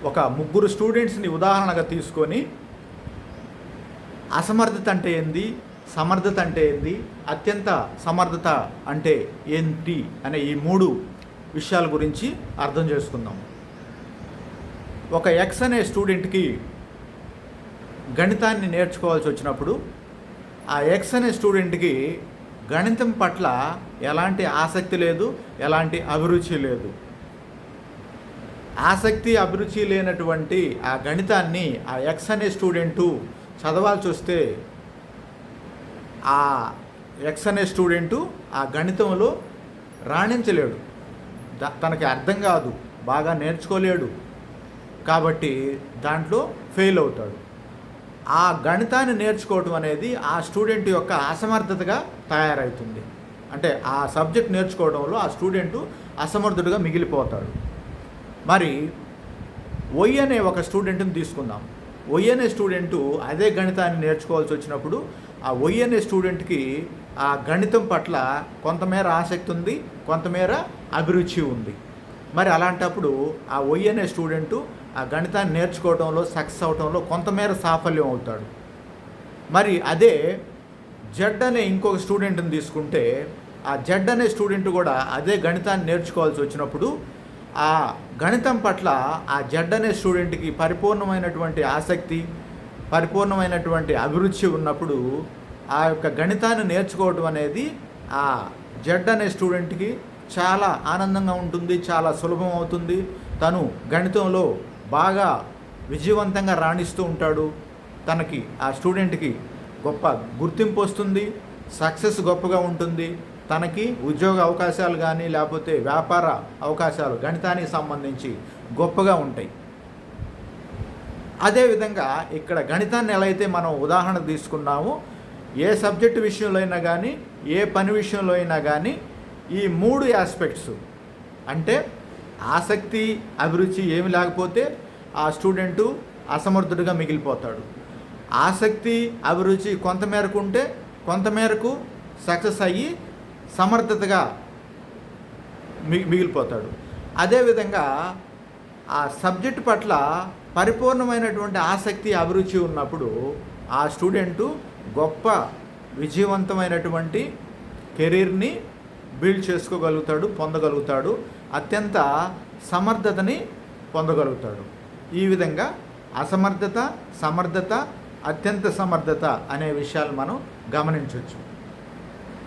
ఒక ముగ్గురు స్టూడెంట్స్ని ఉదాహరణగా తీసుకొని అసమర్థత అంటే ఏంది, సమర్థత అంటే ఏంది, అత్యంత సమర్థత అంటే ఏంటి అనే ఈ 3 విషయాల గురించి అర్థం చేసుకుందాం. ఒక ఎక్స్ అనే స్టూడెంట్కి గణితాన్ని నేర్చుకోవాల్సి వచ్చినప్పుడు ఆ ఎక్స్ అనే స్టూడెంట్కి గణితం పట్ల ఎలాంటి ఆసక్తి లేదు, ఎలాంటి అభిరుచి లేదు. ఆసక్తి అభిరుచి లేనటువంటి ఆ గణితాన్ని ఆ ఎక్స్ అనే స్టూడెంటు చదవాల్సి వస్తే ఆ ఎక్స్ అనే స్టూడెంటు ఆ గణితంలో రాణించలేడు, తనకి అర్థం కాదు, బాగా నేర్చుకోలేడు, కాబట్టి దాంట్లో ఫెయిల్ అవుతాడు. ఆ గణితాన్ని నేర్చుకోవటం అనేది ఆ స్టూడెంట్ యొక్క అసమర్థతగా తయారవుతుంది. అంటే ఆ సబ్జెక్ట్ నేర్చుకోవడంలో ఆ స్టూడెంటు అసమర్థుడిగా మిగిలిపోతాడు. మరి వై అనే ఒక స్టూడెంట్ని తీసుకుందాం. వై అనే స్టూడెంటు అదే గణితాన్ని నేర్చుకోవాల్సి వచ్చినప్పుడు ఆ వై అనే స్టూడెంట్కి ఆ గణితం పట్ల కొంతమేర ఆసక్తి ఉంది, కొంతమేర అభిరుచి ఉంది. మరి అలాంటప్పుడు ఆ వై అనే స్టూడెంటు ఆ గణితాన్ని నేర్చుకోవడంలో సక్సెస్ అవడంలో కొంతమేర సాఫల్యం అవుతాడు. మరి అదే జెడ్ అనే ఇంకొక స్టూడెంట్ని తీసుకుంటే ఆ జెడ్ అనే స్టూడెంట్ కూడా అదే గణితాన్ని నేర్చుకోవాల్సి వచ్చినప్పుడు ఆ గణితం పట్ల ఆ జెడ్ అనే స్టూడెంట్కి పరిపూర్ణమైనటువంటి ఆసక్తి, పరిపూర్ణమైనటువంటి అభిరుచి ఉన్నప్పుడు ఆ యొక్క గణితాన్ని నేర్చుకోవడం అనేది ఆ జెడ్ అనే స్టూడెంట్కి చాలా ఆనందంగా ఉంటుంది, చాలా సులభం అవుతుంది. తను గణితంలో బాగా విజయవంతంగా రాణిస్తూ ఉంటాడు. తనకి ఆ స్టూడెంట్కి గొప్ప గుర్తింపు వస్తుంది, సక్సెస్ గొప్పగా ఉంటుంది. తనకి ఉద్యోగ అవకాశాలు కానీ లేకపోతే వ్యాపార అవకాశాలు గణితానికి సంబంధించి గొప్పగా ఉంటాయి. అదేవిధంగా ఇక్కడ గణితాన్ని ఎలా అయితే మనం ఉదాహరణ తీసుకున్నామో ఏ సబ్జెక్టు విషయంలో అయినా కానీ ఏ పని విషయంలో అయినా కానీ ఈ 3 ఆస్పెక్ట్స్ అంటే ఆసక్తి అభిరుచి ఏమి లేకపోతే ఆ స్టూడెంటు అసమర్థుడిగా మిగిలిపోతాడు. ఆసక్తి అభిరుచి కొంతమేరకు ఉంటే కొంతమేరకు సక్సెస్ అయ్యి సమర్థతగా మిగిలిపోతాడు. అదేవిధంగా ఆ సబ్జెక్ట్ పట్ల పరిపూర్ణమైనటువంటి ఆసక్తి అభిరుచి ఉన్నప్పుడు ఆ స్టూడెంటు గొప్ప విజయవంతమైనటువంటి కెరీర్ని బిల్డ్ చేసుకోగలుగుతాడు, పొందగలుగుతాడు, అత్యంత సమర్థతని పొందగలుగుతాడు. ఈ విధంగా అసమర్థత, సమర్థత, అత్యంత సమర్థత అనే విషయాలు మనం గమనించవచ్చు.